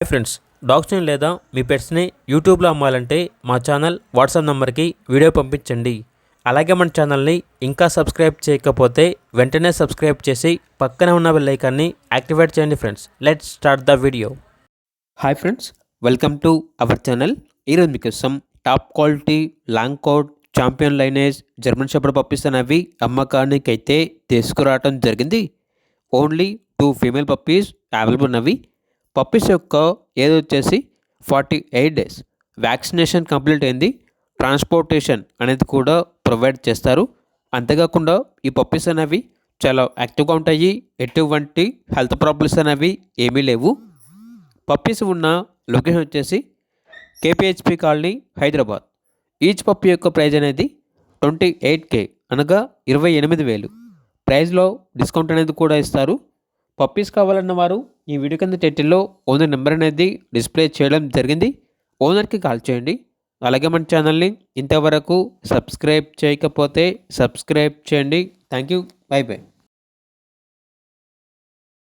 Friends, డాగ్స్ని లేదా మీ పెట్స్ని యూట్యూబ్లో అమ్మాలంటే మా ఛానల్ వాట్సాప్ నెంబర్కి వీడియో పంపించండి. అలాగే మన ఛానల్ని ఇంకా సబ్స్క్రైబ్ చేయకపోతే వెంటనే సబ్స్క్రైబ్ చేసి పక్కనే ఉన్న బెల్ ఐకాన్ని యాక్టివేట్ చేయండి. Friends, let's start the video. Hi friends, welcome to our channel. ఈరోజు మీకోసం top quality long coat champion lineage German shepherd puppies అనేవి అమ్మకానికి అయితే తీసుకురావడం జరిగింది. ఓన్లీ 2 ఫీమేల్ పప్పీస్ అవైలబుల్ ఉన్నవి. పప్పీస్ యొక్క ఏజ్ వచ్చేసి 48 డేస్. వ్యాక్సినేషన్ కంప్లీట్ అయింది. ట్రాన్స్పోర్టేషన్ అనేది కూడా ప్రొవైడ్ చేస్తారు. అంతేకాకుండా ఈ పప్పీస్ అనేవి చాలా యాక్టివ్గా ఉంటాయి. ఎటువంటి హెల్త్ ప్రాబ్లమ్స్ అనేవి ఏమీ లేవు. పప్పీస్ ఉన్న లొకేషన్ వచ్చేసి కేపీహెచ్పి కాలనీ, హైదరాబాద్. ఈచ్ పప్పీ యొక్క ప్రైజ్ అనేది 28K అనగా 28,000. ప్రైజ్లో డిస్కౌంట్ అనేది కూడా ఇస్తారు. పప్పీస్ కావాలన్న వారు ఈ వీడియో కింద టైటిల్లో ఓనర్ నెంబర్ అనేది డిస్ప్లే చేయడం జరిగింది. ఓనర్కి కాల్ చేయండి. అలాగే మన ఛానల్ని ఇంతవరకు సబ్స్క్రైబ్ చేయకపోతే సబ్స్క్రైబ్ చేయండి. Thank you. By by.